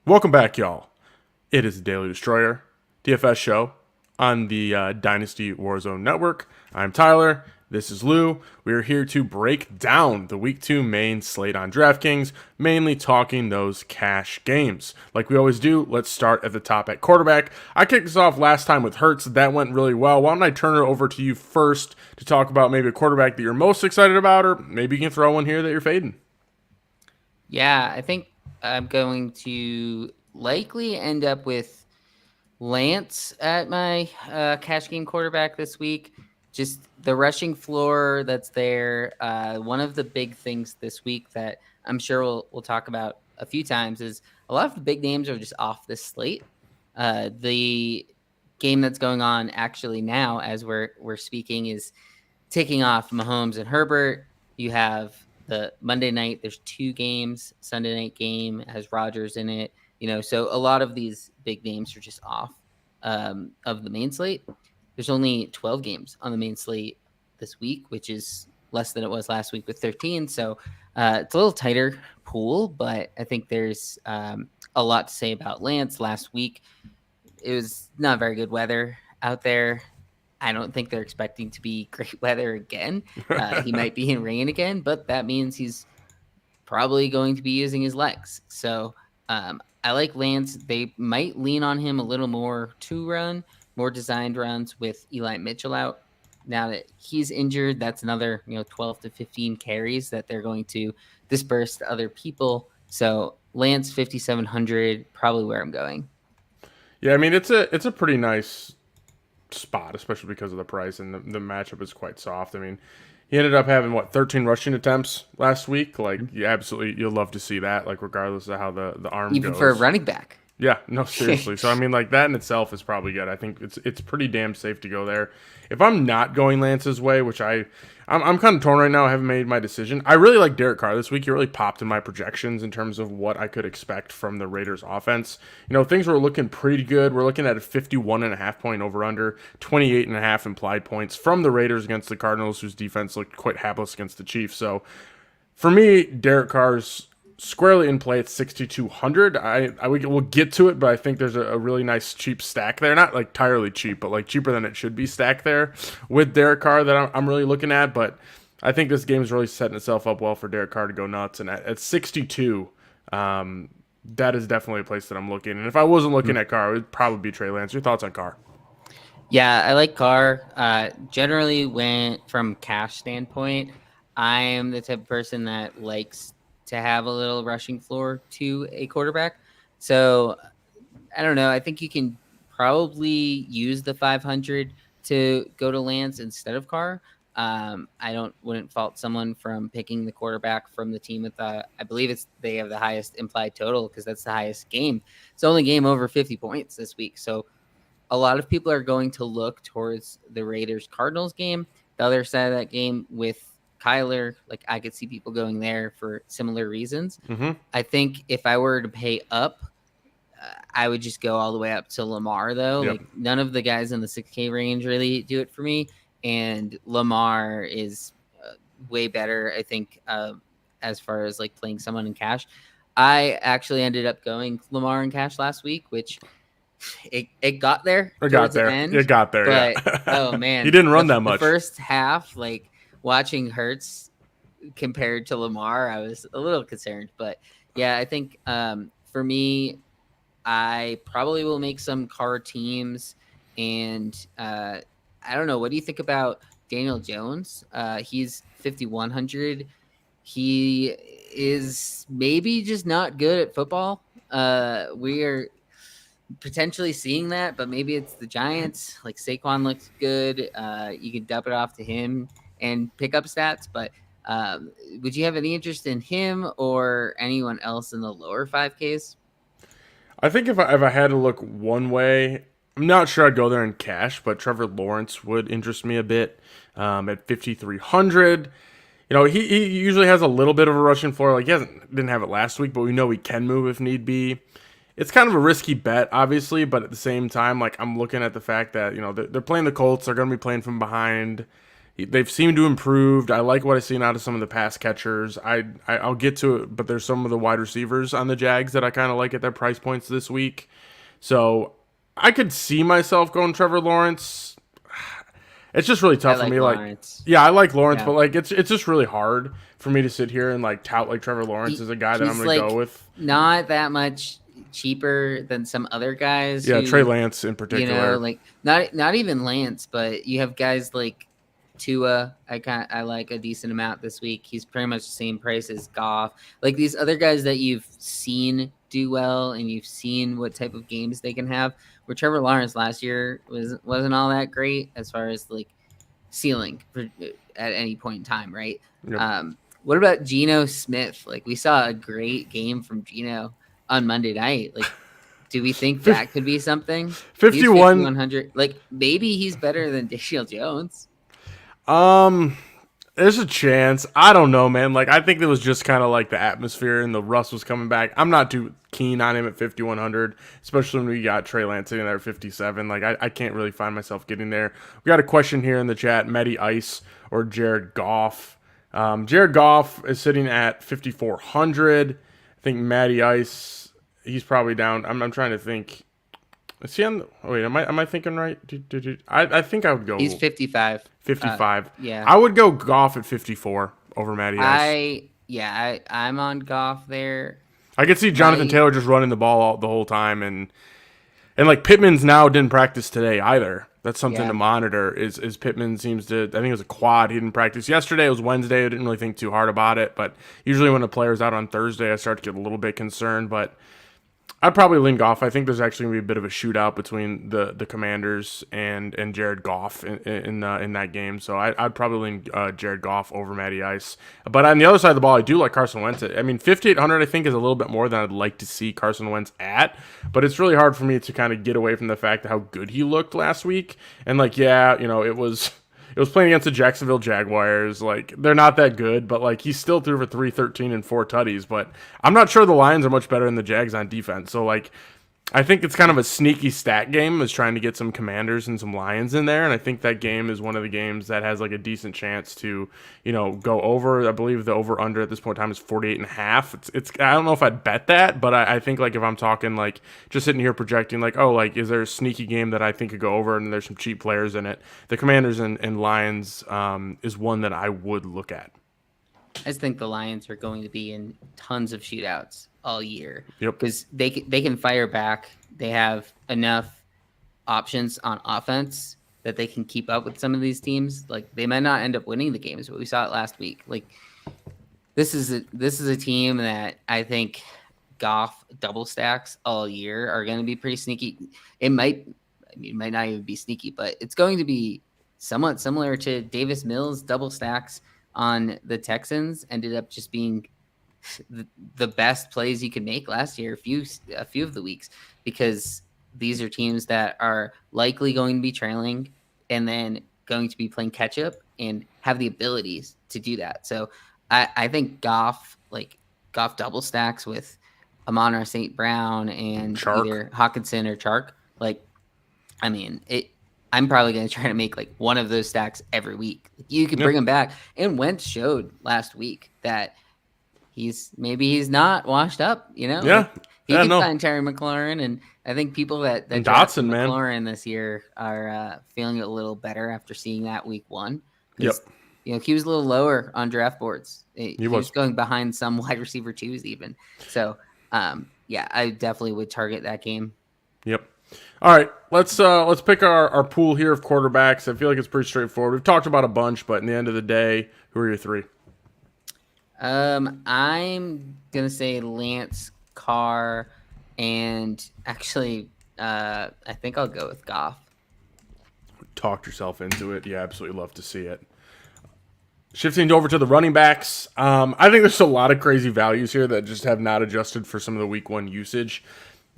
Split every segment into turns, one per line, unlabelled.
Welcome back, y'all. It is the Daily Destroyer, DFS show on the Dynasty Warzone Network. I'm Tyler. This is Lou. We are here to break down the Week 2 main slate on DraftKings, mainly talking those cash games. Like we always do, let's start at the top at quarterback. I kicked us off last time with Hurts. That went really well. Why don't I turn it over to you first to talk about maybe a quarterback that you're most excited about, or maybe you can throw one here that you're fading.
Yeah, I think I'm going to likely end up with Lance at my cash game quarterback this week. Just the rushing floor that's there. One of the big things this week that I'm sure we'll talk about a few times is a lot of the big names are just off this slate. The game that's going on actually now, as we're speaking, is taking off Mahomes and Herbert. You have the Monday night. There's two games. Sunday night game has Rodgers in it. So a lot of these big names are just off of the main slate. There's only 12 games on the main slate this week, which is less than it was last week with 13. So it's a little tighter pool, but I think there's a lot to say about Lance. Last week, it was not very good weather out there. I don't think they're expecting to be great weather again. He might be in rain again, but that means he's probably going to be using his legs. So I like Lance. They might lean on him a little more to run, more designed runs with Eli Mitchell out. Now that he's injured, that's another 12 to 15 carries that they're going to disperse to other people. So Lance 5,700, probably where I'm going.
Yeah, I mean it's a pretty nice spot, especially because of the price, and the matchup is quite soft. I mean, he ended up having 13 rushing attempts last week. Like, you'll love to see that. Like, regardless of how the arm
Even for a
goes.
running back.
Yeah, no, seriously. So I mean, like that in itself is probably good. I think it's pretty damn safe to go there. If I'm not going Lance's way, which I'm kind of torn right now. I haven't made my decision. I really like Derek Carr this week. He really popped in my projections in terms of what I could expect from the Raiders offense. Things were looking pretty good. We're looking at a 51.5 point over under, 28.5 implied points from the Raiders against the Cardinals, whose defense looked quite hapless against the Chiefs. So for me, Derek Carr's squarely in play at 6,200. We'll get to it, but I think there's a really nice cheap stack there. Not like entirely cheap, but like cheaper than it should be stacked there with Derek Carr that I'm really looking at. But I think this game's really setting itself up well for Derek Carr to go nuts. And at 62, that is definitely a place that I'm looking. And if I wasn't looking at Carr, it would probably be Trey Lance. Your thoughts on Carr?
Yeah, I like Carr. Generally, when from cash standpoint, I am the type of person that likes to have a little rushing floor to a quarterback. So I don't know. I think you can probably use the 500 to go to Lance instead of Carr. I wouldn't fault someone from picking the quarterback from the team with I believe they have the highest implied total because that's the highest game. It's the only game over 50 points this week. So a lot of people are going to look towards the Raiders Cardinals game. The other side of that game with Kyler, like I could see people going there for similar reasons.
Mm-hmm.
I think if I were to pay up, I would just go all the way up to Lamar, though.
Yep.
Like none of the guys in the 6K range really do it for me. And Lamar is way better, I think, as far as like playing someone in cash. I actually ended up going Lamar in cash last week, which it got there
It got
towards the
there.
end.
It got there.
But
Yeah.
oh man,
He didn't run
the,
that
the
much.
first half, like watching Hurts compared to Lamar, I was a little concerned. But yeah, I think for me, I probably will make some car teams. And I don't know. What do you think about Daniel Jones? He's 5,100. He is maybe just not good at football. We are potentially seeing that, but maybe it's the Giants. Like Saquon looks good. You can dump it off to him and pick up stats. But would you have any interest in him or anyone else in the lower 5Ks?
I think if I had to look one way, I'm not sure I'd go there in cash, but Trevor Lawrence would interest me a bit at 5,300. He usually has a little bit of a rushing floor. Like didn't have it last week, but we know he can move if need be. It's kind of a risky bet, obviously, but at the same time, like I'm looking at the fact that they're playing the Colts, they're going to be playing from behind. They've seemed to improved. I like what I've seen out of some of the pass catchers. I'll get to it, but there's some of the wide receivers on the Jags that I kind of like at their price points this week. So I could see myself going Trevor Lawrence. It's just really tough for me.
Lawrence.
Yeah, I like Lawrence, but it's just really hard for me to sit here and tout like Trevor Lawrence is a guy that I'm going to go with.
Not that much cheaper than some other guys.
Yeah, Trey Lance in particular.
Not even Lance, but you have guys like Tua. I like a decent amount this week. He's pretty much the same price as Goff. Like these other guys that you've seen do well and you've seen what type of games they can have. Where Trevor Lawrence last year wasn't all that great as far as ceiling at any point in time, right? Yep. What about Geno Smith? We saw a great game from Geno on Monday night. Do we think that could be something?
5,100.
Maybe he's better than Daniel Jones.
There's a chance. I don't know, man. I think it was just kind of the atmosphere and the rust was coming back. I'm not too keen on him at 5,100, especially when we got Trey Lance sitting there at 57. I can't really find myself getting there. We got a question here in the chat: Mehdi Ice or Jared Goff? Jared Goff is sitting at 5,400. I think Mehdi Ice, he's probably down. I'm trying to think. Is he on? Wait, am I thinking right? I think I would go.
He's 55.
55.
Yeah.
I would go Goff at 54 over Matty Ice.
I'm on Goff there.
I could see Jonathan Taylor just running the ball the whole time, and Pittman's now didn't practice today either. That's something to monitor. Is Pittman seems to, I think it was a quad. He didn't practice yesterday. It was Wednesday. I didn't really think too hard about it, but usually when a player's out on Thursday, I start to get a little bit concerned. But I'd probably lean Goff. I think there's actually going to be a bit of a shootout between the Commanders and Jared Goff in that game. So I'd probably lean Jared Goff over Matty Ice. But on the other side of the ball, I do like Carson Wentz. 5,800 I think is a little bit more than I'd like to see Carson Wentz at. But it's really hard for me to kind of get away from the fact of how good he looked last week. And it was playing against the Jacksonville Jaguars. They're not that good, but he still threw for 313 and 4 tutties. But I'm not sure the Lions are much better than the Jags on defense. So I think it's kind of a sneaky stat game, is trying to get some Commanders and some Lions in there. And I think that game is one of the games that has a decent chance to, go over. I believe the over under at this point in time is 48.5. It's I don't know if I'd bet that, but I think if I'm talking just sitting here projecting is there a sneaky game that I think could go over and there's some cheap players in it, the Commanders and Lions is one that I would look at.
I just think the Lions are going to be in tons of shootouts all year.
Yep.
Because they can fire back. They have enough options on offense that they can keep up with some of these teams. They might not end up winning the games, but we saw it last week. This is a team that I think Goff double stacks all year are going to be pretty sneaky. It might not even be sneaky, but it's going to be somewhat similar to Davis Mills double stacks on the Texans. Ended up just being the best plays you could make last year, a few of the weeks, because these are teams that are likely going to be trailing and then going to be playing catch up and have the abilities to do that. So I think Goff double stacks with Amon-Ra St. Brown and
Chark.
Either Hogginson or Chark. I'm probably going to try to make one of those stacks every week. You can bring him back. And Wentz showed last week that he's not washed up,
Yeah.
He can find Terry McLaurin, and I think people that
Dotson, man,
McLaurin this year are feeling a little better after seeing that week one.
Yep.
He was a little lower on draft boards. He
was
going behind some wide receiver twos even. So, I definitely would target that game.
Yep. All right, let's pick our pool here of quarterbacks. I feel like it's pretty straightforward. We've talked about a bunch, but in the end of the day, who are your three?
I'm gonna say Lance, Carr, and actually, I think I'll go with Goff.
Talked yourself into it. Yeah, absolutely love to see it. Shifting over to the running backs, I think there's a lot of crazy values here that just have not adjusted for some of the week one usage.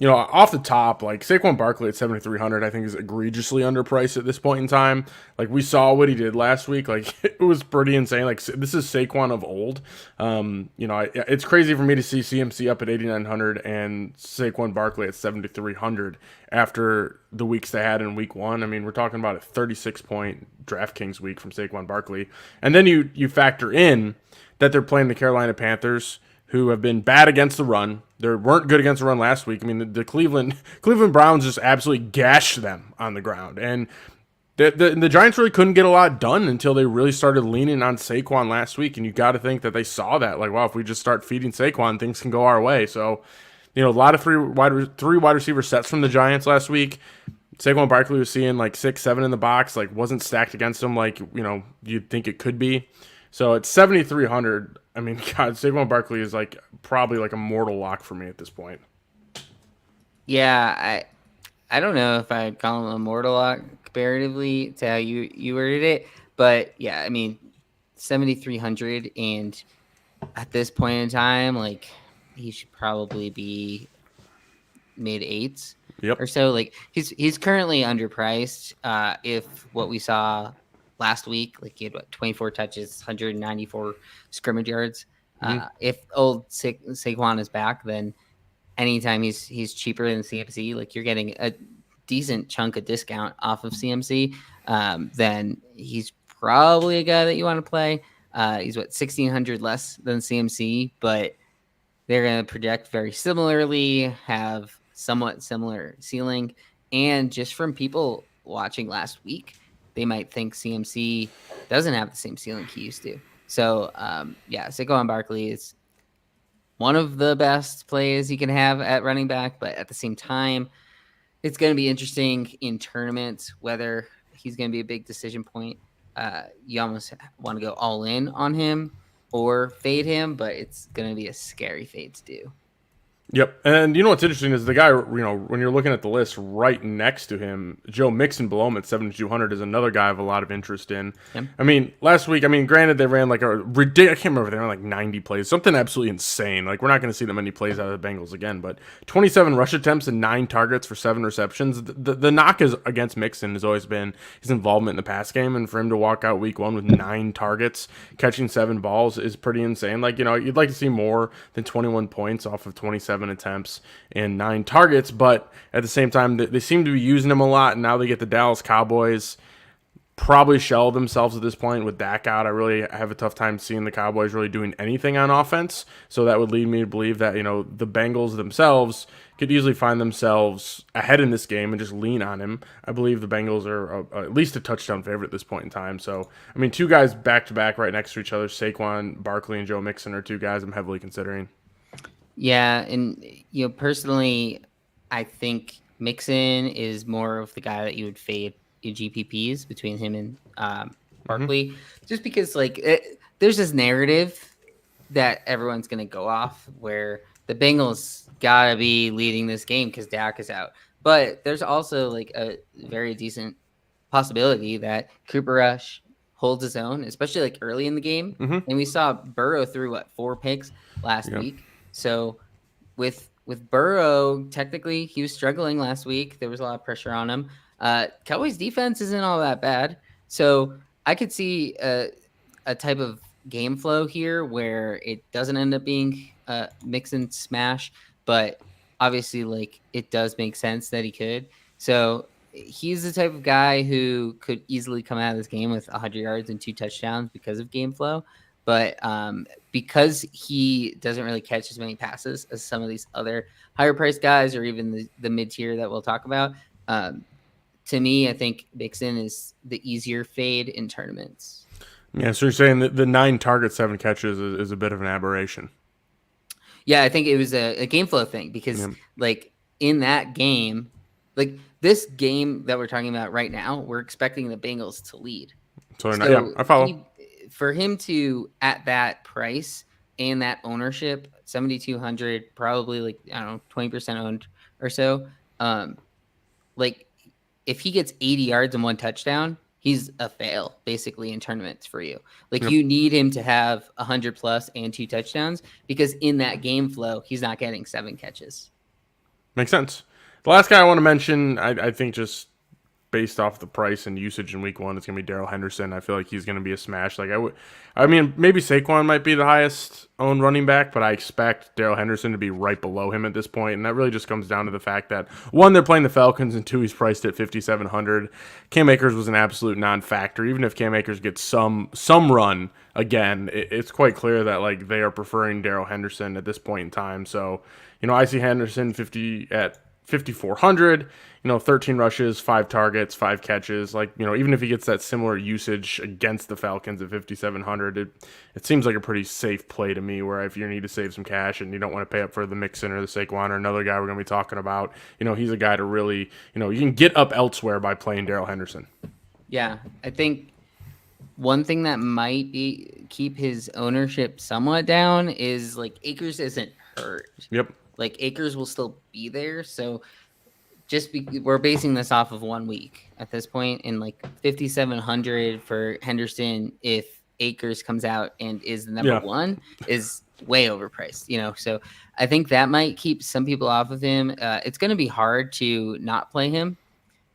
off the top, like Saquon Barkley at 7,300, I think is egregiously underpriced at this point in time. Like we saw what he did last week. Like it was pretty insane. Like this is Saquon of old. It's crazy for me to see CMC up at 8,900 and Saquon Barkley at 7,300 after the weeks they had in week one. I mean, we're talking about a 36-point DraftKings week from Saquon Barkley. And then you factor in that they're playing the Carolina Panthers, who have been bad against the run. They weren't good against the run last week. I mean, the Cleveland Browns just absolutely gashed them on the ground. And the Giants really couldn't get a lot done until they really started leaning on Saquon last week. And you got to think that they saw that. Like, wow, if we just start feeding Saquon, things can go our way. So, a lot of three wide receiver sets from the Giants last week. Saquon Barkley was seeing like 6, 7 in the box, like wasn't stacked against him like, you'd think it could be. So at 7,300, I mean, God, Saquon Barkley is like probably like a mortal lock for me at this point.
Yeah, I don't know if I'd call him a mortal lock comparatively to how you worded it, but yeah, I mean, 7,300, and at this point in time, like he should probably be mid eights or so. Like he's currently underpriced. If what we saw last week, like he had 24 touches, 194 scrimmage yards. If old Saquon is back, then anytime he's cheaper than CMC, like you're getting a decent chunk of discount off of CMC, then he's probably a guy that you want to play. He's 1,600 less than CMC, but they're going to project very similarly, have somewhat similar ceiling, and just from people watching last week, they might think CMC doesn't have the same ceiling he used to. So, Saquon Barkley is one of the best plays you can have at running back, but at the same time, it's going to be interesting in tournaments whether he's going to be a big decision point. You almost want to go all in on him or fade him, but it's going to be a scary fade to do.
Yep. And what's interesting is the guy, when you're looking at the list right next to him, Joe Mixon below him at 7,200 is another guy I have a lot of interest in. Yep. I mean, last week, granted, they ran like a ridiculous, I can't remember, they ran like 90 plays, something absolutely insane. Like, we're not going to see that many plays out of the Bengals again, but 27 rush attempts and 9 targets for 7 receptions. The knock is against Mixon has always been his involvement in the pass game, and for him to walk out week 1 with 9 targets, catching 7 balls is pretty insane. Like, you'd like to see more than 21 points off of 27 attempts and 9 targets, but at the same time, they seem to be using him a lot, and now they get the Dallas Cowboys. Probably shell themselves at this point with Dak out. I really have a tough time seeing the Cowboys really doing anything on offense, so that would lead me to believe that the Bengals themselves could easily find themselves ahead in this game and just lean on him. I believe the Bengals are at least a touchdown favorite at this point in time. So, 2 guys back-to-back right next to each other, Saquon Barkley and Joe Mixon, are 2 guys I'm heavily considering.
Yeah, and personally, I think Mixon is more of the guy that you would fade in GPPs between him and Barkley, just because there's this narrative that everyone's going to go off where the Bengals gotta be leading this game because Dak is out, but there's also a very decent possibility that Cooper Rush holds his own, especially early in the game, and we saw Burrow threw 4 picks last week. So with Burrow, technically he was struggling last week. There was a lot of pressure on him. Cowboys defense isn't all that bad. So I could see a type of game flow here where it doesn't end up being mix and smash, but obviously it does make sense that he could. So he's the type of guy who could easily come out of this game with 100 yards and 2 touchdowns because of game flow. But because he doesn't really catch as many passes as some of these other higher priced guys or even the mid tier that we'll talk about, to me, I think Mixon is the easier fade in tournaments.
Yeah, so you're saying that the 9 targets, 7 catches is a bit of an aberration.
Yeah, I think it was a game flow thing because in that game, this game that we're talking about right now, we're expecting the Bengals to lead.
So I follow.
For him to, at that price and that ownership, 7,200, probably 20% owned or so. If he gets 80 yards and 1 touchdown, he's a fail basically in tournaments for you. You need him to have 100+ and 2 touchdowns because in that game flow, he's not getting 7 catches.
Makes sense. The last guy I want to mention, I think just based off the price and usage in week one, it's gonna be Daryl Henderson. I feel like he's gonna be a smash. I mean, maybe Saquon might be the highest owned running back, but I expect Daryl Henderson to be right below him at this point, and that really just comes down to the fact that one, they're playing the Falcons, and two, he's priced at 5,700. Cam Akers was an absolute non-factor. Even if Cam Akers gets some run again, it's quite clear that like they are preferring Daryl Henderson at this point in time. So, I see Henderson 5,400. 13 rushes, 5 targets, 5 catches. Like, even if he gets that similar usage against the Falcons at 5,700, it seems like a pretty safe play to me. Where if you need to save some cash and you don't want to pay up for the Mixon or the Saquon or another guy we're going to be talking about, he's a guy to really, you can get up elsewhere by playing Daryl Henderson.
Yeah, I think one thing that might keep his ownership somewhat down is like Akers isn't hurt.
Yep.
Like Akers will still be there, so we're basing this off of 1 week at this point, and like 5,700 for Henderson if Akers comes out and is the number one is way overpriced, so I think that might keep some people off of him. It's going to be hard to not play him,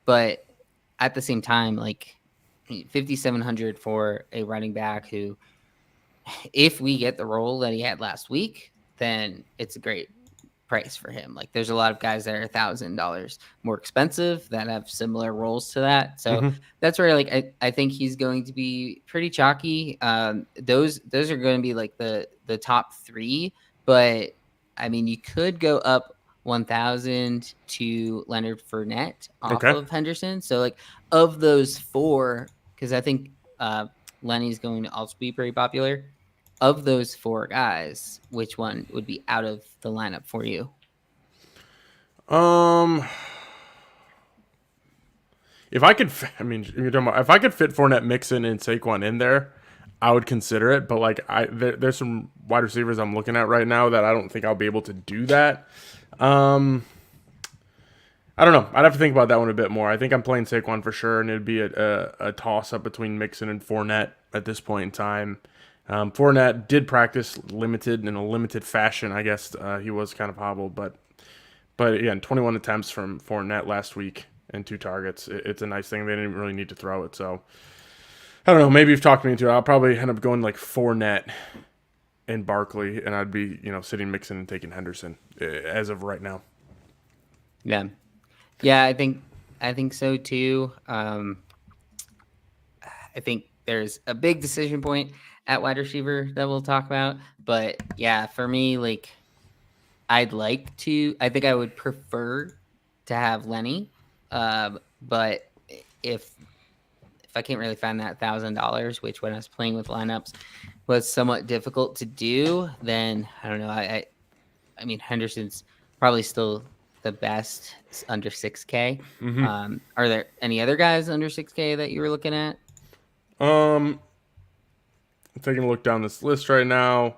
but at the same time, like 5,700 for a running back who, if we get the role that he had last week, then it's a great price for him. Like there's a lot of guys that are $1,000 more expensive that have similar roles to that. So that's where like I think he's going to be pretty chalky. Those are going to be like the top 3, but I mean you could go up 1,000 to Leonard Fournette off of Henderson. So like of those 4, because I think Lenny's going to also be pretty popular. Of those 4 guys, which one would be out of the lineup for you?
If I could, you're talking about if I could fit Fournette, Mixon, and Saquon in there, I would consider it. But like, there's some wide receivers I'm looking at right now that I don't think I'll be able to do that. I don't know. I'd have to think about that one a bit more. I think I'm playing Saquon for sure, and it'd be a toss up between Mixon and Fournette at this point in time. Fournette did practice in a limited fashion. I guess he was kind of hobbled, but again, 21 attempts from Fournette last week and 2 targets. It's a nice thing. They didn't really need to throw it, so I don't know. Maybe you've talked me into it. I'll probably end up going like Fournette and Barkley, and I'd be sitting Mixon and taking Henderson as of right now.
Yeah, I think so too. I think there's a big decision point at wide receiver that we'll talk about. But yeah, for me, like I think I would prefer to have Lenny. But if I can't really find that $1,000, which when I was playing with lineups was somewhat difficult to do, then I don't know. I mean, Henderson's probably still the best under 6K. Are there any other guys under 6K that you were looking at?
I'm taking a look down this list right now.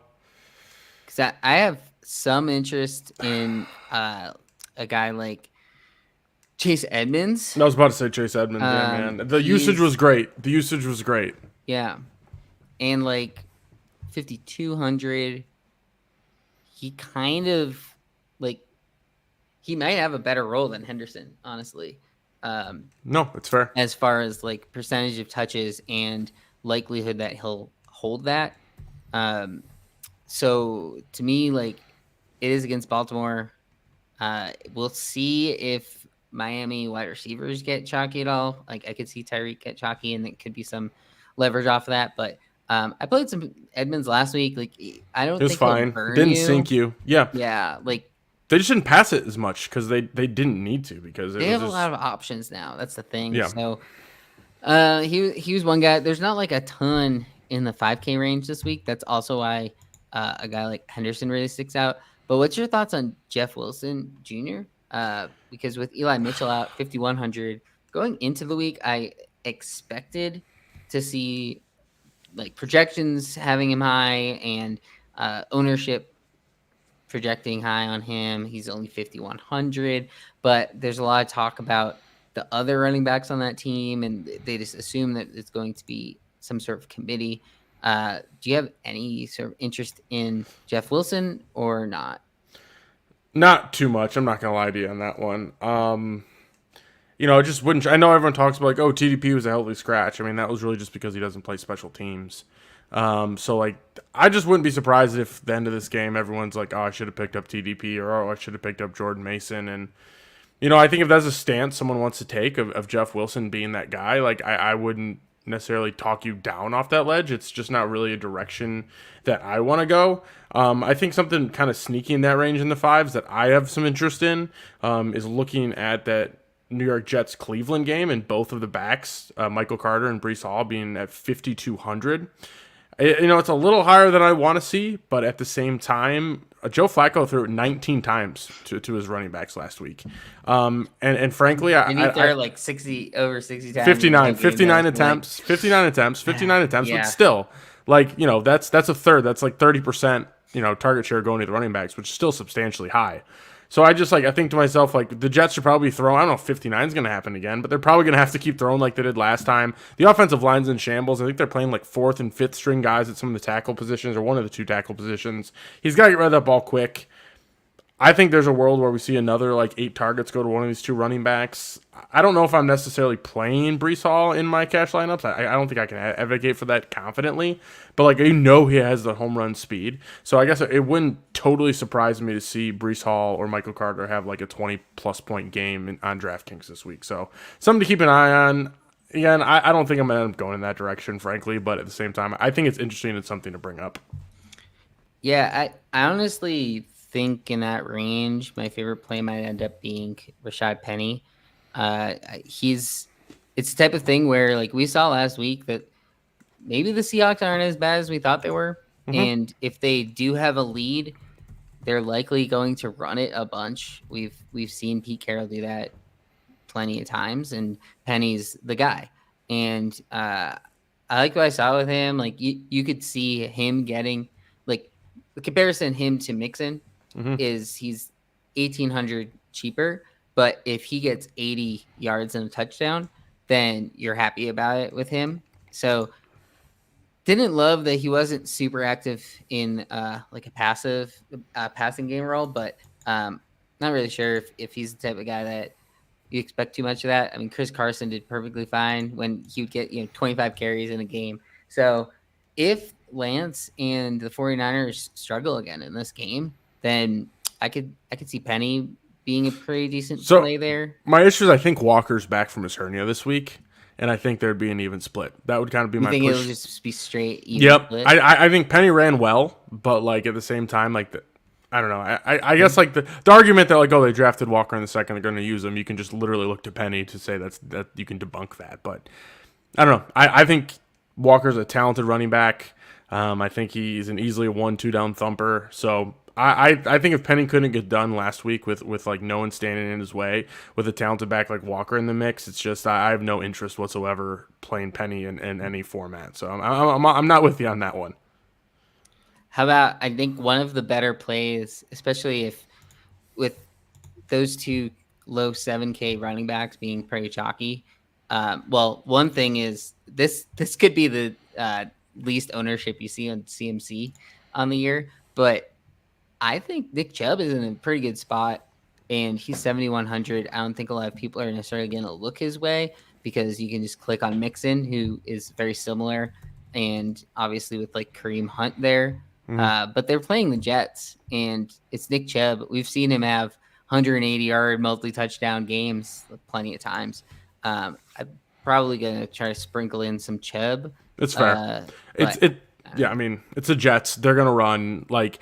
Because I have some interest in a guy like Chase Edmonds.
I was about to say Chase Edmonds. Yeah, man. The usage was great.
Yeah. And like 5,200, he kind of like he might have a better role than Henderson, honestly.
No, it's fair.
As far as like percentage of touches and likelihood that he'll hold that. So to me, like it is against Baltimore. We'll see if Miami wide receivers get chalky at all. Like I could see Tyreek get chalky, and it could be some leverage off of that. But I played some Edmonds last week. Like I don't think
fine. Didn't sink you.
Yeah. Like
they just didn't pass it as much because they didn't need to because
they have a lot of options now. That's the thing.
Yeah.
So he was one guy. There's not like a ton in the 5K range this week. That's also why a guy like Henderson really sticks out. But what's your thoughts on Jeff Wilson Jr.? Because with Eli Mitchell out 5,100 going into the week, I expected to see like projections having him high and ownership projecting high on him. He's only 5,100, but there's a lot of talk about the other running backs on that team, and they just assume that it's going to be some sort of committee. Do you have any sort of interest in Jeff Wilson or not?
Not too much. I'm not gonna lie to you on that one. It just wouldn't. I know everyone talks about like, oh, TDP was a healthy scratch. I mean, that was really just because he doesn't play special teams. So like, I just wouldn't be surprised if the end of this game, everyone's like, oh, I should have picked up TDP or oh, I should have picked up Jordan Mason. And I think if that's a stance someone wants to take of Jeff Wilson being that guy, like I wouldn't necessarily talk you down off that ledge. It's just not really a direction that I want to go. I think something kind of sneaky in that range in the fives that I have some interest in is looking at that New York Jets Cleveland game and both of the backs, Michael Carter and Breece Hall, being at 5,200. It's a little higher than I want to see, but at the same time, Joe Flacco threw it 19 times to his running backs last week. And frankly,
I throw like 60 over 60 times.
59 attempts,
Yeah.
but still, like, that's a third. That's like 30%, target share going to the running backs, which is still substantially high. So I think to myself, like, the Jets should probably throw. I don't know if 59 is going to happen again, but they're probably going to have to keep throwing like they did last time. The offensive line's in shambles. I think they're playing like fourth and fifth string guys at some of the tackle positions or one of the two tackle positions. He's got to get rid of that ball quick. I think there's a world where we see another like 8 targets go to one of these two running backs. I don't know if I'm necessarily playing Breece Hall in my cash lineups. I don't think I can advocate for that confidently. But like he has the home run speed. So I guess it wouldn't totally surprise me to see Breece Hall or Michael Carter have like a 20-plus point game on DraftKings this week. So something to keep an eye on. Again, I don't think I'm going to end up going in that direction, frankly. But at the same time, I think it's interesting and something to bring up.
Yeah, I honestly think in that range, my favorite play might end up being Rashad Penny. It's the type of thing where, like we saw last week, that maybe the Seahawks aren't as bad as we thought they were. Mm-hmm. And if they do have a lead, they're likely going to run it a bunch. We've seen Pete Carroll do that plenty of times, and Penny's the guy. And I like what I saw with him. Like you could see him getting, like, the comparison him to Mixon is he's 1,800 cheaper, but if he gets 80 yards and a touchdown, then you're happy about it with him. So didn't love that he wasn't super active in like a passive passing game role, but not really sure if he's the type of guy that you expect too much of that. I mean, Chris Carson did perfectly fine when he would get 25 carries in a game. So if Lance and the 49ers struggle again in this game, then I could see Penny being a pretty decent play there.
My issue is I think Walker's back from his hernia this week, and I think there'd be an even split. That would kind of be my push.
You think it'll just be straight even split?
I think Penny ran well, but like at the same time, like I don't know. I guess like the argument that like, oh, they drafted Walker in the second, they're going to use him. You can just literally look to Penny to say that you can debunk that. But I don't know. I think Walker's a talented running back. I think he's easily a 1-2 down thumper. So I think if Penny couldn't get done last week with like no one standing in his way with a talented back like Walker in the mix, it's just I have no interest whatsoever playing Penny in any format. So I'm not with you on that one.
How about, I think one of the better plays, especially if with those two low 7K running backs being pretty chalky. Well, one thing is this could be the least ownership you see on CMC on the year, but I think Nick Chubb is in a pretty good spot, and he's 7,100. I don't think a lot of people are necessarily going to look his way because you can just click on Mixon, who is very similar, and obviously with like Kareem Hunt there. But they're playing the Jets, and it's Nick Chubb. We've seen him have 180-yard multi-touchdown games plenty of times. I'm probably going to try to sprinkle in some Chubb.
It's fair. I mean, it's the Jets. They're going to run. Like,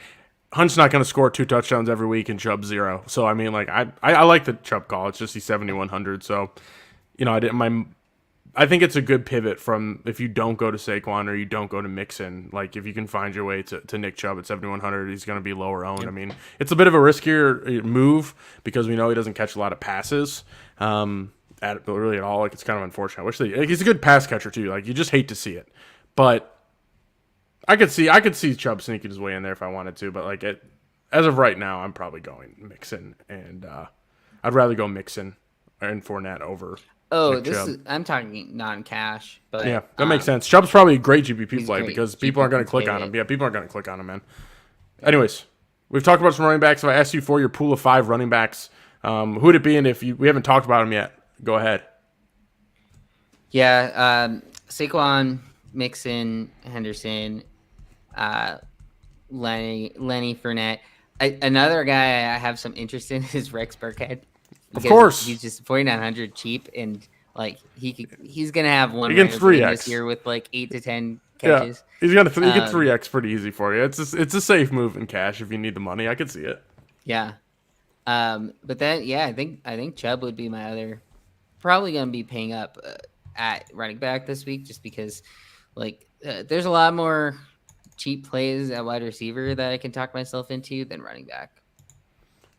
Hunt's not going to score 2 touchdowns every week and Chubb 0. So, I mean, like, I like the Chubb call. It's just he's 7,100. So, I think it's a good pivot from if you don't go to Saquon or you don't go to Mixon. Like, if you can find your way to Nick Chubb at 7,100, he's going to be lower owned. Yep. I mean, it's a bit of a riskier move because we know he doesn't catch a lot of passes really at all. Like, it's kind of unfortunate. I wish he's a good pass catcher too. Like, you just hate to see it. But I could see Chubb sneaking his way in there if I wanted to. But like as of right now, I'm probably going Mixon, and I'd rather go Mixon and Fournette over.
Oh, I'm talking non-cash, but
yeah, that makes sense. Chubb's probably a great GPP play because people aren't going to click on him. Yeah, people aren't going to click on him, man. Anyways, We've talked about some running backs. If I asked you for your pool of 5 running backs, who would it be? And we haven't talked about them yet, go ahead.
Yeah, Saquon, Mixon, Henderson, Lenny Fournette. Another guy I have some interest in is Rex Burkhead.
Of course,
he's just 4,900 cheap, and like he's gonna have one
he can 3x
this year with like 8 to 10 catches.
Yeah, he can 3x pretty easy for you. It's a safe move in cash if you need the money. I could see it.
Yeah, but then I think Chubb would be my other. Probably gonna be paying up at running back this week, just because there's a lot more cheap plays at wide receiver that I can talk myself into than running back.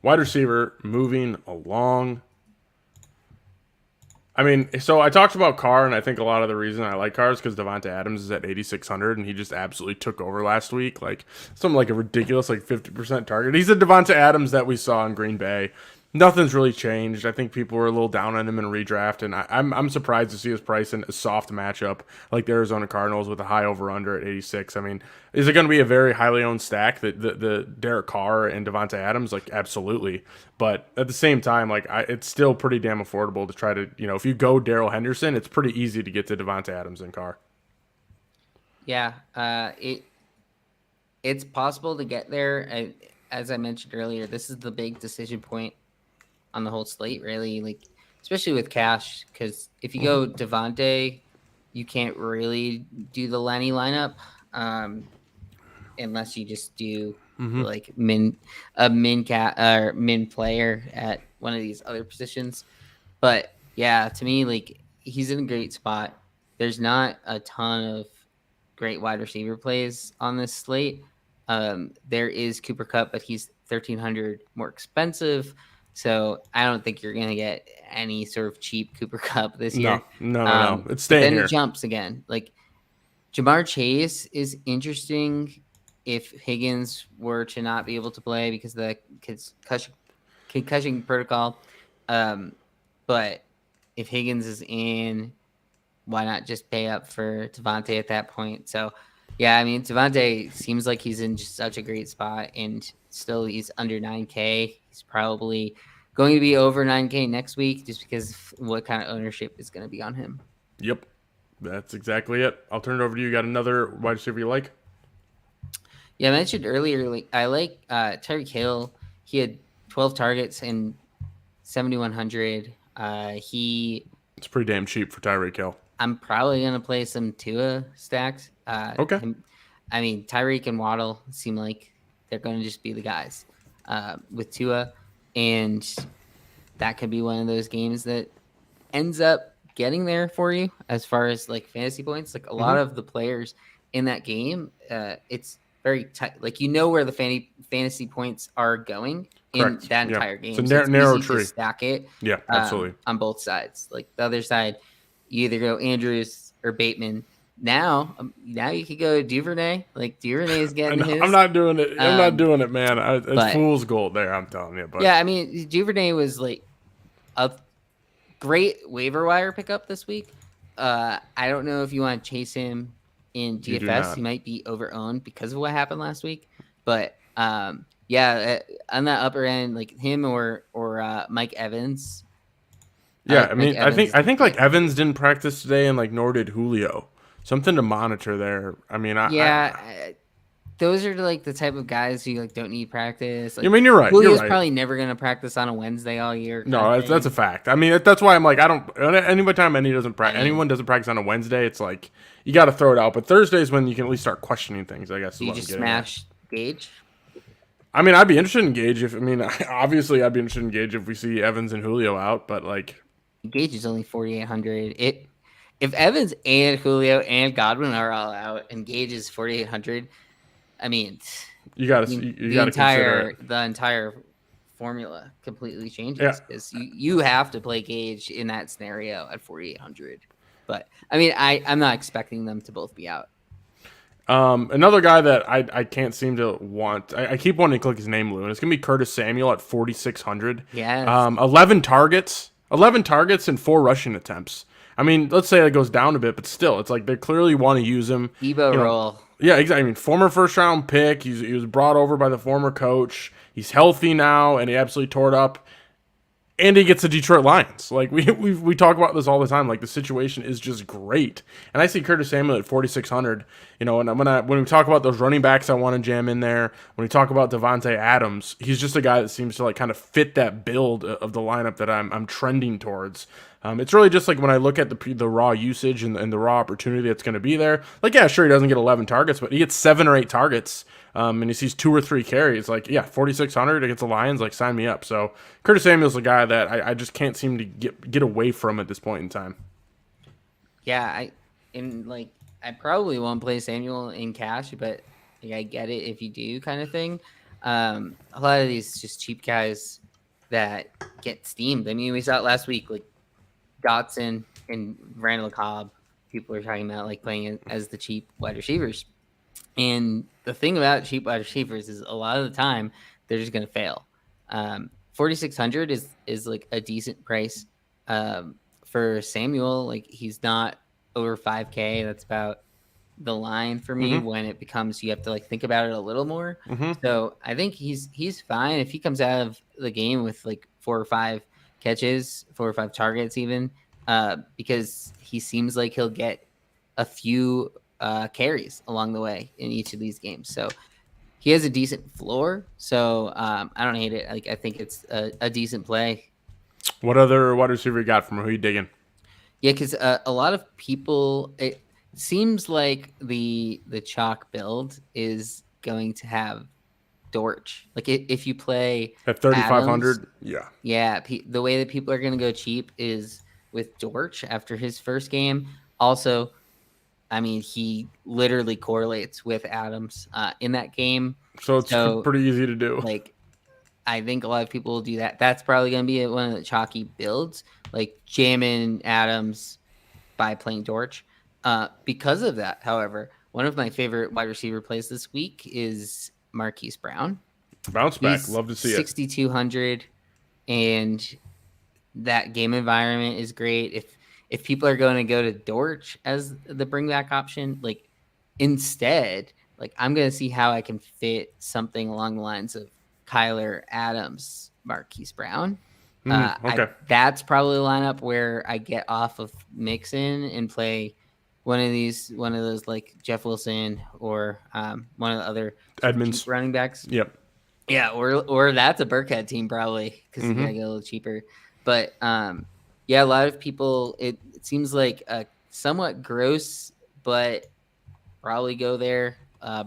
Wide receiver moving along. I mean, so I talked about Carr, and I think a lot of the reason I like Carr is because Devonta Adams is at 8,600, and he just absolutely took over last week. Like, something like a ridiculous, 50% target. He's a Devonta Adams that we saw in Green Bay. Nothing's really changed. I think people were a little down on him in redraft, and I'm surprised to see his price in a soft matchup like the Arizona Cardinals with a high over-under at 86. I mean, is it going to be a very highly owned stack, the Derek Carr and Devonta Adams? Absolutely. But at the same time, it's still pretty damn affordable to try to, if you go Daryl Henderson, it's pretty easy to get to Devonta Adams and Carr.
Yeah, it's possible to get there. As I mentioned earlier, this is the big decision point on the whole slate, really, especially with cash, because if you go Devontae, you can't really do the Lenny lineup unless you just do min player at one of these other positions. But yeah, to me, he's in a great spot. There's not a ton of great wide receiver plays on this slate. There is Cooper Kupp, but he's 1,300 more expensive. So I don't think you're going to get any sort of cheap Cooper Kupp this year.
No. It's staying
then
here.
It jumps again. Jamar Chase is interesting if Higgins were to not be able to play because of the concussion protocol. But if Higgins is in, why not just pay up for Devontae at that point? So, yeah, I mean, Devontae seems like he's in just such a great spot, and still he's under 9K. He's probably going to be over 9K next week just because of what kind of ownership is going to be on him.
Yep, that's exactly it. I'll turn it over to you. You got another wide receiver you like?
Yeah, I mentioned earlier, I like Kale. He had 12 targets and 7,100.
It's pretty damn cheap for Tyreek Hill.
I'm probably going to play some Tua stacks.
Okay.
I mean, Tyreek and Waddle seem like they're going to just be the guys with Tua. And that could be one of those games that ends up getting there for you as far as fantasy points. A lot of the players in that game, it's very tight. Where the fantasy points are going. Correct. In that entire game.
It's a narrow tree.
To stack it.
Yeah, absolutely.
On both sides. The other side, you either go Andrews or Bateman. Now you could go Duvernay. Duvernay is getting his.
I'm not doing it. I'm not doing it, man. It's fool's gold there. I'm telling you. But
yeah, I mean, Duvernay was a great waiver wire pickup this week. I don't know if you want to chase him in DFS. He might be over-owned because of what happened last week. But yeah, on that upper end, him or Mike Evans.
Yeah, I mean, I think Evans didn't practice today, and nor did Julio. Something to monitor there. I mean,
those are the type of guys who don't need practice.
I mean, you're right.
Julio's probably never going to practice on a Wednesday all year.
No, that's a fact. I mean, that's why I'm I don't. Anytime anyone doesn't practice on a Wednesday, it's you got to throw it out. But Thursdays when you can at least start questioning things. I guess.
You just smash Gage.
I mean, I'd be interested in Gage obviously I'd be interested in Gage if we see Evans and Julio out, but
Gage is only 4,800. If Evans and Julio and Godwin are all out and Gage is 4,800, I mean,
you got to consider it.
The entire formula completely changes because you have to play Gage in that scenario at 4,800. But I mean, I'm not expecting them to both be out.
Another guy that I can't seem to want. I keep wanting to click his name, Lou, and it's gonna be Curtis Samuel at 4,600.
Yeah.
11 targets and 4 rushing attempts. I mean, let's say it goes down a bit, but still, it's they clearly want to use him.
Debo roll.
Yeah, exactly. I mean, former first round pick. He was brought over by the former coach. He's healthy now, and he absolutely tore it up. And he gets the Detroit Lions. Like we talk about this all the time. Like the situation is just great. And I see Curtis Samuel at 4,600. And when we talk about those running backs, I want to jam in there. When we talk about Devonta Adams, he's just a guy that seems to like kind of fit that build of the lineup that I'm trending towards. It's really just like when I look at the raw usage and the raw opportunity that's going to be there. Like, yeah, sure, he doesn't get 11 targets, but he gets 7 or 8 targets, and he sees 2 or 3 carries. Like, yeah, 4,600 against the Lions, like, sign me up. So Curtis Samuel's a guy that I just can't seem to get away from at this point in time.
Yeah, I probably won't play Samuel in cash, but like, I get it if you do, kind of thing. A lot of these just cheap guys that get steamed. I mean, we saw it last week, like Dotson and Randall Cobb. People are talking about like playing as the cheap wide receivers. And the thing about cheap wide receivers is a lot of the time they're just going to fail. 4,600 is like a decent price for Samuel. Like he's not over 5K. That's about the line for me when it becomes you have to like think about it a little more. So I think he's fine if he comes out of the game with like 4 or 5 catches, 4 or 5 targets even, because he seems like he'll get a few carries along the way in each of these games. So he has a decent floor. So I don't hate it. Like I think it's a decent play.
What other wide receiver you got from who you digging?
Yeah, because a lot of people, it seems like the chalk build is going to have Dortch. Like if you play
At 3,500,
yeah, the way that people are going to go cheap is with Dortch after his first game. Also, I mean, he literally correlates with Adams in that game.
So it's pretty easy to do.
Like, I think a lot of people will do that. That's probably going to be one of the chalky builds, like jamming Adams by playing Dortch. Because of that, however, one of my favorite wide receiver plays this week is Marquis Brown.
Bounce back. Love to see
6,200, and that game environment is great. If people are going to go to Dortch as the bring back option, like instead, like I'm going to see how I can fit something along the lines of Kyler, Adams, Marquis Brown.
Okay.
That's probably the lineup where I get off of Mixon and play one of those like Jeff Wilson or one of the other
Edmonds
running backs.
Yep.
Yeah, or that's a Burkhead team probably because you gotta get a little cheaper. But yeah, a lot of people. It seems like a somewhat gross, but probably go there.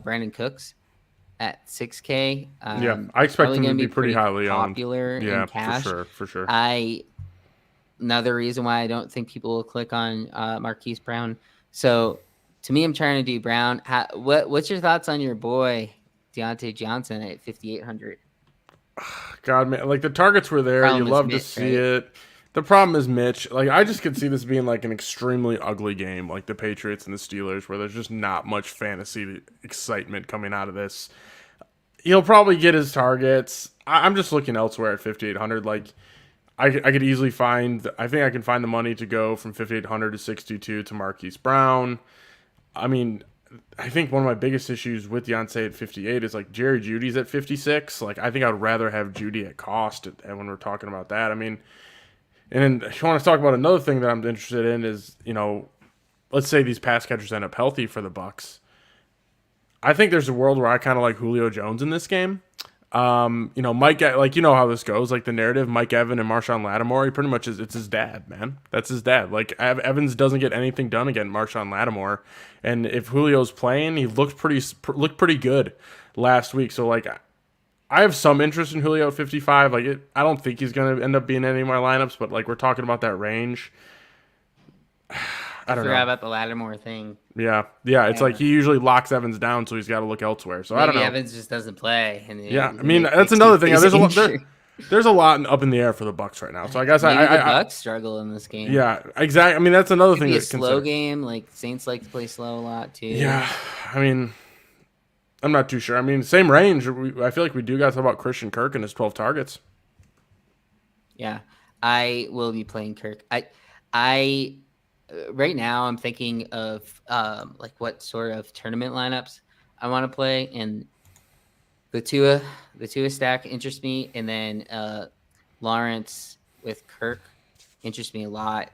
Brandon Cooks at 6K.
Yeah, I expect him to be pretty highly
popular in cash.
For sure.
Another reason why I don't think people will click on Marquis Brown. So to me, I'm trying to do Brown. What's your thoughts on your boy Deonte Johnson at 5,800?
God, man, like the targets were there. You love to see it. The problem is Mitch. Like I just could see this being like an extremely ugly game, like the Patriots and the Steelers, where there's just not much fantasy excitement coming out of this. He'll probably get his targets. I'm just looking elsewhere at 5,800. Like I could easily find. I think I can find the money to go from 5,800 to 62 to Marquise Brown. I mean, I think one of my biggest issues with Deontay at 58 is like Jerry Jeudy's at 56. Like I think I'd rather have Jeudy at cost when we're talking about that. I mean. And then if you want to talk about another thing that I'm interested in is, let's say these pass catchers end up healthy for the Bucks. I think there's a world where I kind of like Julio Jones in this game. Mike, like how this goes, like the narrative, Mike Evans and Marshawn Lattimore, he pretty much it's his dad, man. That's his dad. Like Evans doesn't get anything done against Marshawn Lattimore, and if Julio's playing, he looked pretty good last week. So like. I have some interest in Julio at 55. Like, I don't think he's going to end up being in any of my lineups, but like we're talking about that range. I don't know.
Forgot about the Lattimore thing.
Yeah. It's like he usually locks Evans down, so he's got to look elsewhere. So maybe I don't know.
Evans just doesn't play.
I mean that's another thing. There's a lot up in the air for the Bucks right now. So I guess
maybe the Bucks struggle in this game.
Yeah, exactly. I mean that's another thing.
A slow game. Like Saints like to play slow a lot too.
Yeah, I mean. I'm not too sure. I mean, same range. I feel like we do got to talk about Christian Kirk and his 12 targets.
Yeah, I will be playing Kirk. I right now I'm thinking of like what sort of tournament lineups. I want to play, and the Tua stack interests me, and then Lawrence with Kirk interests me a lot.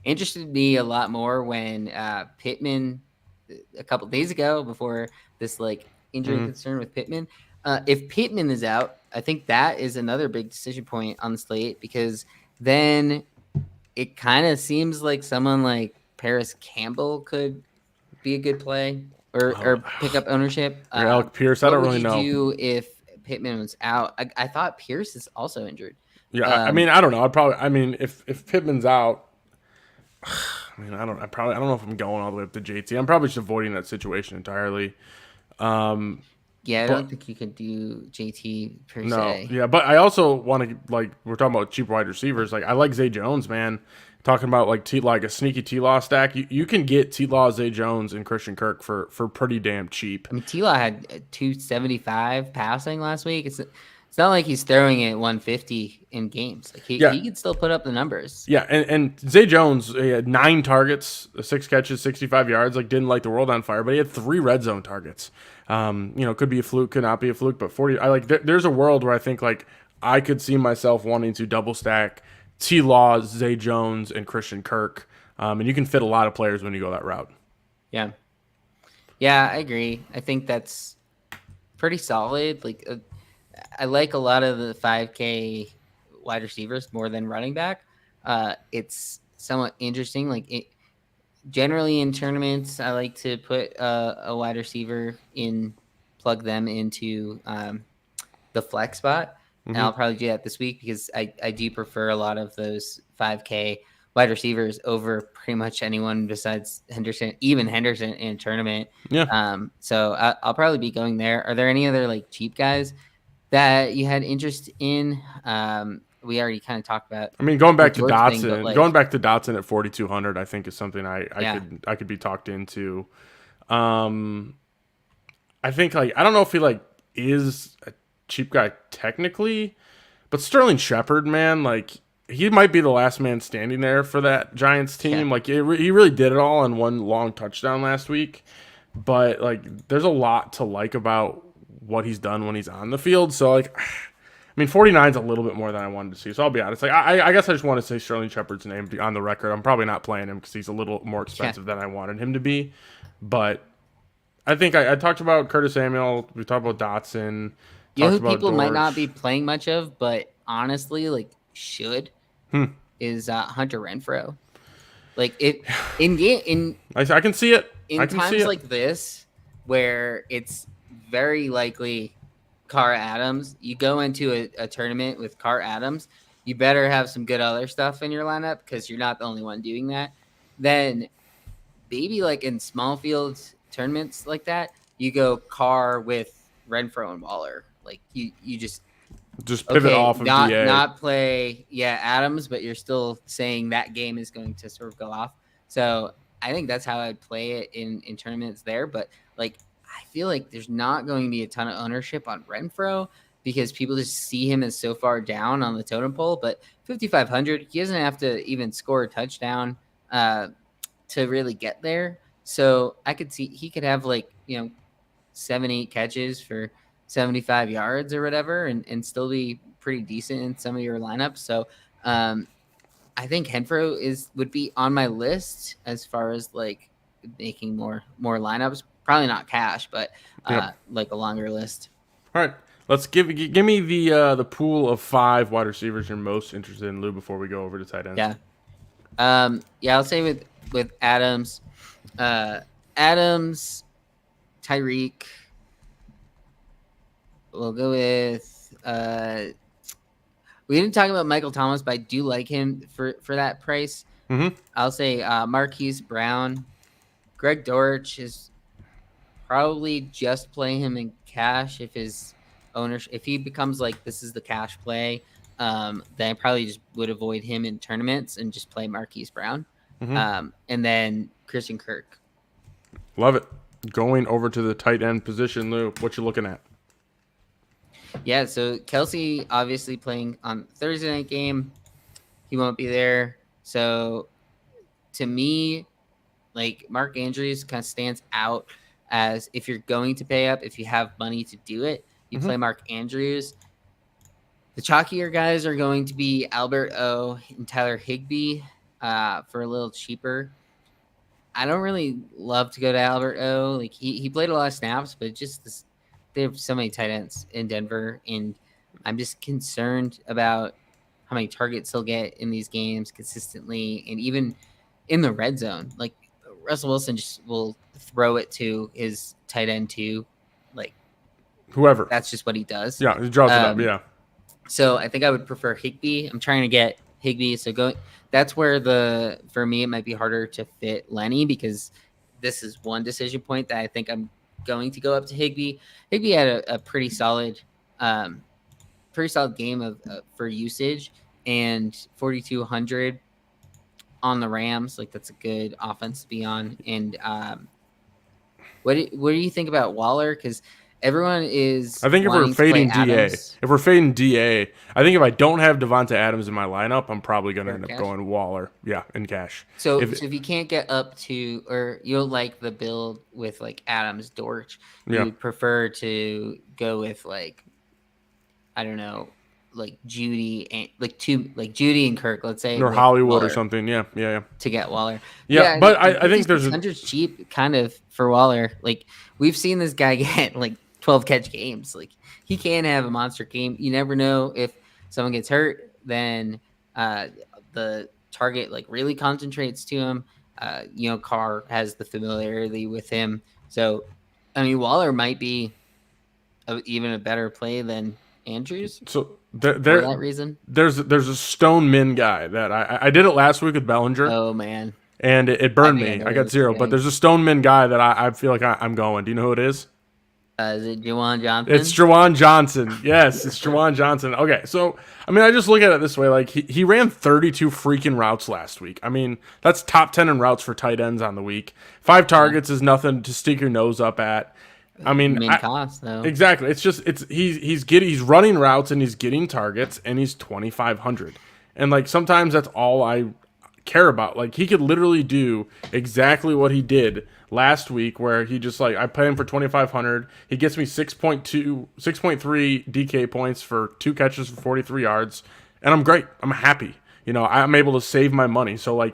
Interested me a lot more when Pittman a couple days ago, before this like injury concern with Pittman. If Pittman is out, I think that is another big decision point on the slate, because then it kind of seems like someone like Paris Campbell could be a good play, or pick up ownership.
Or Alec Pierce. I
What
don't
would
really
you
know.
do if Pittman was out? I thought Pierce is also injured.
Yeah, I mean, I don't know. I mean, if Pittman's out, I mean, I don't know if I'm going all the way up to JT. I'm probably just avoiding that situation entirely.
Yeah, I don't think you can do JT per
No,
se.
yeah, but I also want to, like, we're talking about cheap wide receivers. Like, I like Zay Jones, man. Talking about like a sneaky T-Law stack, you can get T-Law, Zay Jones, and Christian Kirk for pretty damn cheap.
I mean, T-Law had 275 passing last week. It's not like he's throwing it 150 in games. Like he can still put up the numbers.
Yeah, and Zay Jones, he had 9 targets, 6 catches, 65 yards. Like, didn't light the world on fire, but he had 3 red zone targets. Could be a fluke, could not be a fluke, but 40. There's a world where I think like I could see myself wanting to double stack T-Law, Zay Jones, and Christian Kirk, and you can fit a lot of players when you go that route.
Yeah, I agree. I think that's pretty solid. Like, I like a lot of the 5K wide receivers more than running back. It's somewhat interesting. Like, generally in tournaments, I like to put a wide receiver in, plug them into the flex spot. And I'll probably do that this week, because I do prefer a lot of those 5K wide receivers over pretty much anyone besides Henderson, even Henderson in a tournament.
Yeah.
So I'll probably be going there. Are there any other like cheap guys that you had interest in? We already kind of talked about.
I mean, going back to Dotson,
thing,
at 4,200, I think is something I could be talked into. I think like I don't know if he like is a cheap guy technically, but Sterling Shepard, man, like he might be the last man standing there for that Giants team.
Yeah.
Like he really did it all on one long touchdown last week. But like, there's a lot to like about what he's done when he's on the field. So like, I mean, 49 is a little bit more than I wanted to see. So I'll be honest. Like, I guess I just want to say Sterling Shepard's name on the record. I'm probably not playing him because he's a little more expensive than I wanted him to be. But I think I talked about Curtis Samuel. We talked about Dotson.
You know who people might not be playing much of, but honestly, like should, is Hunter Renfrow. Like I
can see it.
In times like this, where it's very likely Carr Adams, you go into a tournament with Carr Adams, you better have some good other stuff in your lineup, because you're not the only one doing that. Then maybe like in small fields tournaments like that, you go Carr with Renfrow and Waller. Like you just
pivot off of DA.
Not play Adams, but you're still saying that game is going to sort of go off. So I think that's how I'd play it in tournaments there. But like, I feel like there's not going to be a ton of ownership on Renfrow, because people just see him as so far down on the totem pole. But 5,500, he doesn't have to even score a touchdown to really get there. So I could see he could have 7-8 catches for 75 yards or whatever, and still be pretty decent in some of your lineups. So I think Renfrow would be on my list as far as like making more lineups. Probably not cash, but like a longer list.
All right, let's give me the pool of 5 wide receivers you're most interested in, Lou, before we go over to tight ends.
I'll say with Adams, Tyreek. We'll go with we didn't talk about Michael Thomas, but I do like him for that price. I'll say Marquis Brown. Greg Dortch is probably just play him in cash if his ownership, if he becomes like this is the cash play, then I probably just would avoid him in tournaments and just play Marquise Brown. And then Christian Kirk.
Love it. Going over to the tight end position, Lou, what you looking at?
Yeah, so Kelsey obviously playing on Thursday night game. He won't be there. So to me, like Mark Andrews kind of stands out as if you're going to pay up, if you have money to do it, you play Mark Andrews. The chalkier guys are going to be Albert O and Tyler Higbee for a little cheaper. I don't really love to go to Albert O. Like he played a lot of snaps, but they have so many tight ends in Denver, and I'm just concerned about how many targets he'll get in these games consistently, and even in the red zone. Like Russell Wilson just will throw it to his tight end too, like
whoever.
That's just what he does.
Yeah, he draws it up. Yeah.
So I think I would prefer Higbee. I'm trying to get Higbee. So that's where for me, it might be harder to fit Lenny, because this is one decision point that I think I'm going to go up to Higbee. Higbee had a pretty solid game for usage, and 4,200 on the Rams. Like that's a good offense to be on. And what do you think about Waller? Because everyone is.
I think if we're fading DA, I think if I don't have Devonta Adams in my lineup, I'm probably going to end up going Waller. Yeah, in cash.
So if you can't get up to, or you'll like the build with like Adams, Dortch, you would prefer to go with like, I don't know, like Judy and Judy and Kirk, let's say,
or Hollywood Waller, or something. Yeah.
To get Waller.
Yeah, but I think there's
100 cheap kind of for Waller. Like we've seen this guy get like 12 catch games. Like he can have a monster game. You never know if someone gets hurt, then the target like really concentrates to him. Carr has the familiarity with him. So, I mean, Waller might be even a better play than Andrews.
So
for that reason,
there's a Stone Min guy that I did it last week with Bellinger.
Oh man.
And it burned me. I got 0, but there's a Stone Min guy that I feel like I'm going. Do you know who it is?
Is it Juwan Johnson?
It's Juwan Johnson. Yes, it's Juwan Johnson. Okay, so, I mean, I just look at it this way. Like, he ran 32 freaking routes last week. I mean, that's top 10 in routes for tight ends on the week. 5 targets is nothing to stick your nose up at. I mean,
cost, though.
Exactly. It's just, he's running routes and he's getting targets and he's 2,500. And, like, sometimes that's all I care about. Like, he could literally do exactly what he did last week, where he just I play him for 2,500. He gets me 6.3 DK points for 2 catches for 43 yards, and I'm great. I'm happy. I'm able to save my money. So I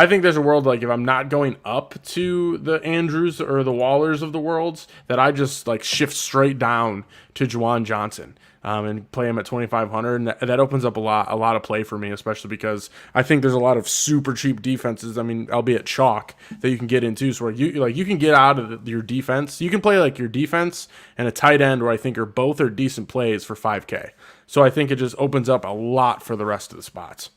think there's a world if I'm not going up to the Andrews or the Wallers of the worlds, that I just shift straight down to Juwan Johnson. And play him at 2,500, and that opens up a lot of play for me, especially because I think there's a lot of super cheap defenses. I mean, albeit chalk, that you can get into, so where you can get out of your defense. You can play your defense and a tight end, where I think both are decent plays for 5K. So I think it just opens up a lot for the rest of the spots.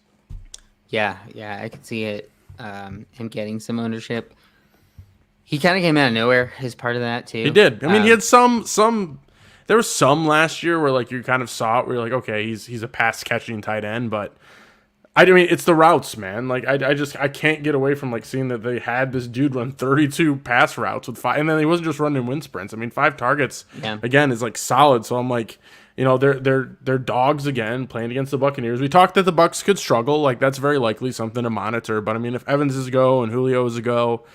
Yeah, I could see it. Him getting some ownership. He kind of came out of nowhere as part of that too.
He did. I mean, he had some. There was some last year where you kind of saw it, where you're like, okay, he's a pass catching tight end, but I mean, it's the routes, man. I can't get away from seeing that they had this dude run 32 pass routes with 5, and then he wasn't just running wind sprints. I mean, 5 targets again is solid. So I'm they're dogs again playing against the Buccaneers. We talked that the Bucs could struggle, that's very likely something to monitor. But I mean, if Evans is a go and Julio is a go,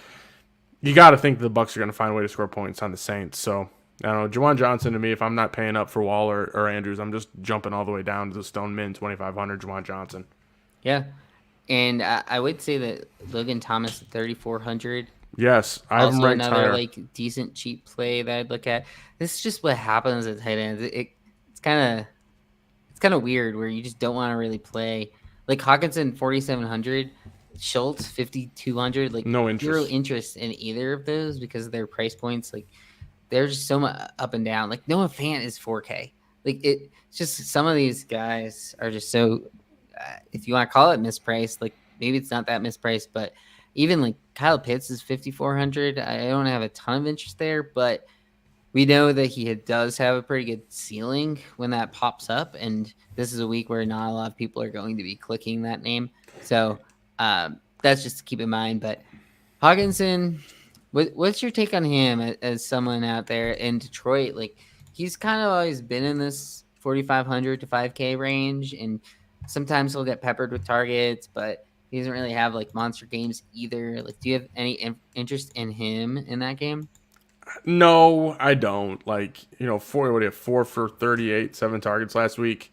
you got to think the Bucs are going to find a way to score points on the Saints. So I don't know, Juwan Johnson, to me, if I'm not paying up for Waller or Andrews, I'm just jumping all the way down to the Stone Min 2,500 Juwan Johnson.
Yeah, and I would say that Logan Thomas at 3,400.
Yes, I have him ranked
another
higher.
Decent cheap play that I'd look at. This is just what happens at tight ends. It's kind of weird where you just don't want to really play. Hogginson 4,700, Schultz 5,200.
No interest.
Zero interest in either of those because of their price points. They're just so much up and down. Noah Fant is 4K. It's just some of these guys are just so. If you want to call it mispriced, maybe it's not that mispriced, but even Kyle Pitts is 5,400. I don't have a ton of interest there, but we know that he does have a pretty good ceiling when that pops up, and this is a week where not a lot of people are going to be clicking that name. So that's just to keep in mind. But Hogginson. What's your take on him as someone out there in Detroit? He's kind of always been in this 4,500 to 5K range, and sometimes he'll get peppered with targets, but he doesn't really have monster games either. Do you have any interest in him in that game?
No, I don't. Like, four. What do you have? 4 for 38, 7 targets last week.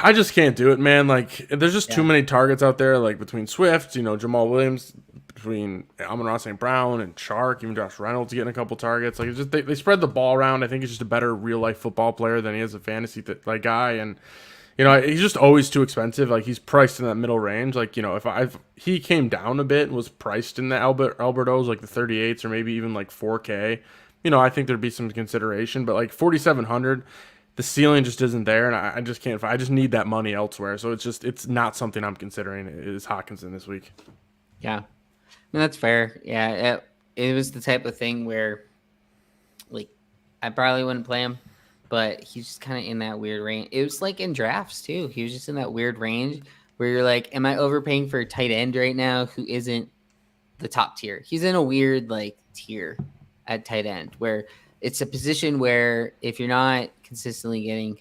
I just can't do it, man. Like, there's just too
Yeah.
many targets out there. Like between Swift, Jamal Williams, between Amon-Ra St. Brown and Chark, even Josh Reynolds getting a couple targets. Like, it's just they spread the ball around. I think he's just a better real life football player than he is a fantasy guy. And he's just always too expensive. Like, he's priced in that middle range. Like, if he came down a bit and was priced in the Alberto's, like the 38s or maybe even like 4K, I think there'd be some consideration. But like 4,700, the ceiling just isn't there, and I just can't. I just need that money elsewhere. So it's not something I'm considering. Is Hogginson this week?
Yeah, I mean, that's fair. Yeah, it was the type of thing where, like, I probably wouldn't play him, but he's just kind of in that weird range. It was like in drafts too. He was just in that weird range where you're like, am I overpaying for a tight end right now who isn't the top tier? He's in a weird like tier at tight end where it's a position where if you're not consistently getting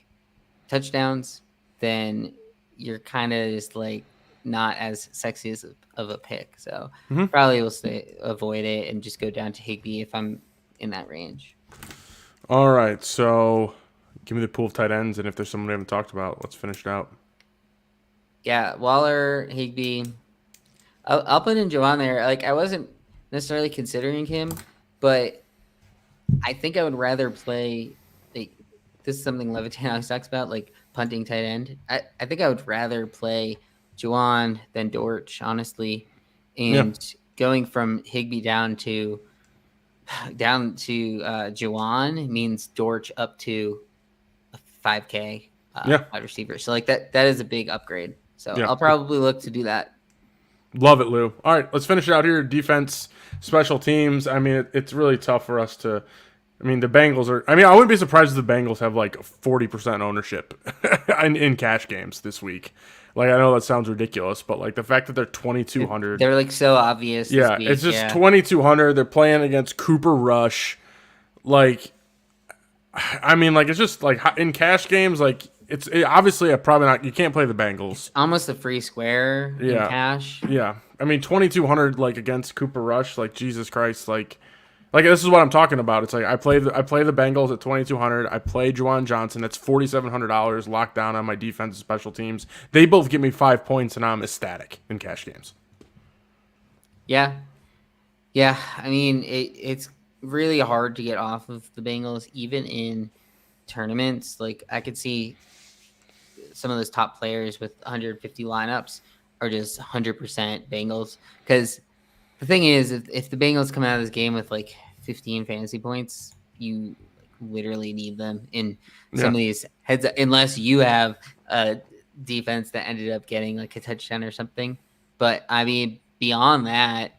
touchdowns, then you're kind of just like not as sexy of a pick. So probably will avoid it and just go down to Higbee if I'm in that range.
All right, so give me the pool of tight ends, and if there's someone we haven't talked about, let's finish it out.
Yeah, Waller, Higbee. I'll put in Juwan there. Like, I wasn't necessarily considering him, but I think I would rather play. Like, this is something Levitan always talks about, like punting tight end. I think I would rather play Juwan than Dortch, honestly. And going from Higbee down to Juwan means Dortch up to a 5K wide receiver. So like that is a big upgrade. So I'll probably look to do that.
Love it, Lou. All right, let's finish it out here. Defense, special teams. I mean, it's really tough for us to. I mean, the Bengals are. I mean, I wouldn't be surprised if the Bengals have like 40% ownership in cash games this week. Like, I know that sounds ridiculous, but like the fact that they're 2,200.
They're like so obvious.
Yeah, it's just 2,200. They're playing against Cooper Rush. Like, I mean, like it's just like in cash games, like. Obviously probably not. You can't play the Bengals.
It's almost a free square in cash.
Yeah, I mean 2,200 like against Cooper Rush, like Jesus Christ, like this is what I'm talking about. It's like I play the Bengals at 2,200. I play Juwan Johnson. That's $4,700 locked down on my defense and special teams. They both give me 5 points, and I'm ecstatic in cash games.
Yeah. I mean it's really hard to get off of the Bengals, even in tournaments. Like I could see some of those top players with 150 lineups are just 100% Bengals. Because the thing is, if the Bengals come out of this game with like 15 fantasy points, you literally need them in some of these heads, unless you have a defense that ended up getting like a touchdown or something. But I mean, beyond that,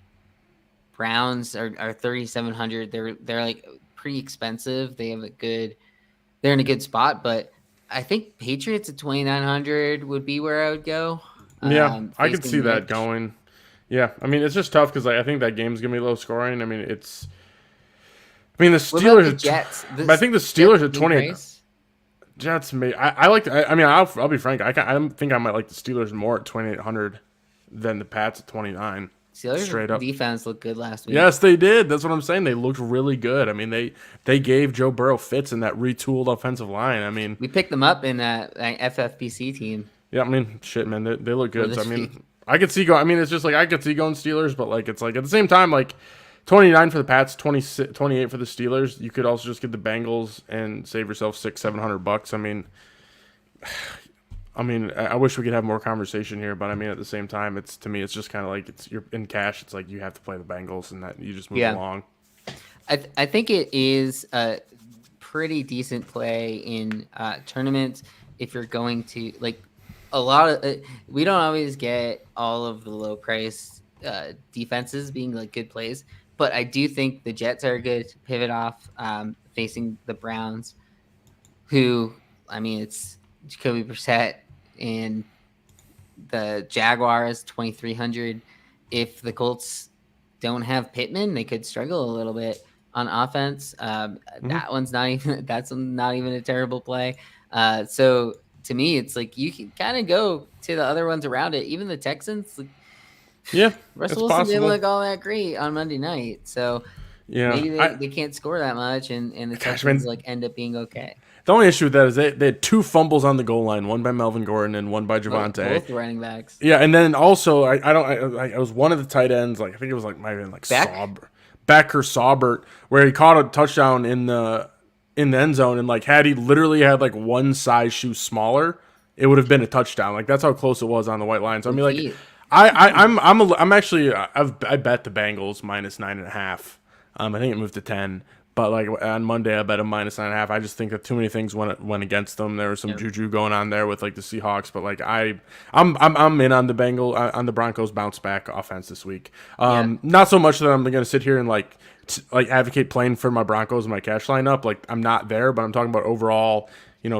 Browns are 3,700. They're like pretty expensive. They're in a good spot, but I think Patriots at 2,900 would be where I would go.
Yeah, I could see that going. Yeah, I mean, it's just tough because I think that game's going to be low scoring. I mean, the Steelers.
The Jets?
I think the Steelers at 20. Jets, I like. I mean, I'll be frank. I think I might like the Steelers more at 2,800 than the Pats at 29.
Steelers
straight up
defense looked good last week.
Yes, they did. That's what I'm saying. They looked really good. I mean, they gave Joe Burrow fits in that retooled offensive line. I mean,
we picked them up in that FFPC team.
Yeah, I mean, shit, man, they look good. So, I mean, I could see going. I mean, it's just like I could see going Steelers, but like it's like at the same time, like 29 for the Pats, 28 for the Steelers. You could also just get the Bengals and save yourself $600-700. I mean, I wish we could have more conversation here, but I mean, at the same time, it's just kind of like you're in cash. It's like you have to play the Bengals, and that you just move along.
I think it is a pretty decent play in tournaments if you're going to like a lot of. We don't always get all of the low price defenses being like good plays, but I do think the Jets are good to pivot off facing the Browns, who I mean, it's Jacoby Brissett. And the Jaguars 2,300. If the Colts don't have Pittman, they could struggle a little bit on offense. That's not even a terrible play. So to me, it's like you can kind of go to the other ones around it. Even the Texans,
yeah,
Russell Wilson didn't look all that great on Monday night. So
Yeah,
Maybe they can't score that much, and the
gosh,
touchdowns
man,
like end up being okay.
the only issue with that is they had 2 fumbles on the goal line, one by Melvin Gordon and one by Javonte.
Both running backs.
Yeah, and then also I was one of the tight ends, like I think it was like might have been like Beck or Saubert, where he caught a touchdown in the end zone, and like had he literally had like one size shoe smaller, it would have been a touchdown. Like that's how close it was on the white line. So I mean, like I'm actually I bet the Bengals -9.5. I think it moved to 10. But like on Monday, I bet a -9.5. I just think that too many things went against them. There was some juju going on there with like the Seahawks, but like I'm in on the Broncos bounce back offense this week. Not so much that I'm gonna sit here and like advocate playing for my Broncos and my cash lineup. Like I'm not there, but I'm talking about overall.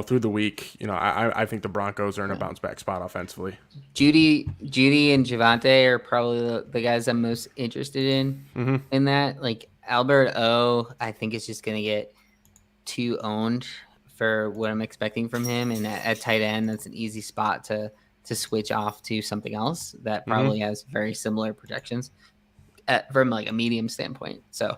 Through the week, I think the Broncos are in a bounce back spot offensively.
Judy and Javonte are probably the guys I'm most interested in that. Like Albert O, I think is just going to get too owned for what I'm expecting from him. And at tight end, that's an easy spot to switch off to something else that probably has very similar projections from like a medium standpoint. So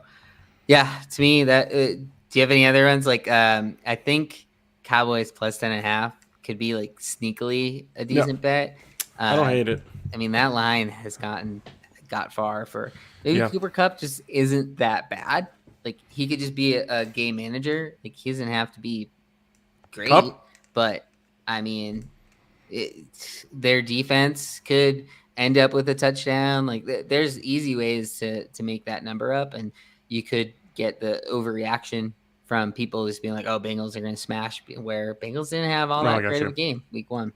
yeah, to me that, do you have any other ones? Like, I think Cowboys +10.5 could be like sneakily a decent bet.
I don't hate it.
I mean, that line has got far for maybe Cooper Kupp just isn't that bad. Like he could just be a game manager. Like he doesn't have to be great, Kupp? But I mean, their defense could end up with a touchdown. Like there's easy ways to make that number up, and you could get the overreaction from people just being like, "Oh, Bengals are going to smash," where Bengals didn't have all that great of a game week 1.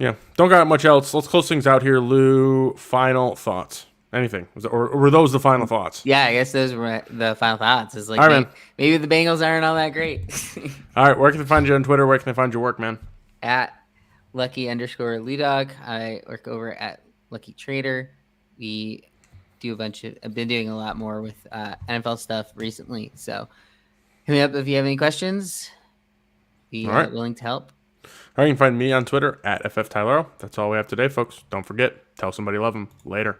Yeah, don't got much else. Let's close things out here. Lou, final thoughts? Anything? Or were those the final thoughts?
Yeah, I guess those were the final thoughts. It's like maybe the Bengals aren't all that great.
All right, where can they find you on Twitter? Where can they find your work, man?
At Lucky_Ludog. I work over at Lucky Trader. We do I've been doing a lot more with NFL stuff recently, so hit me up if you have any questions. Be willing to help.
All right, you can find me on Twitter at FFTylero. That's all we have today, folks. Don't forget, tell somebody you love them. Later.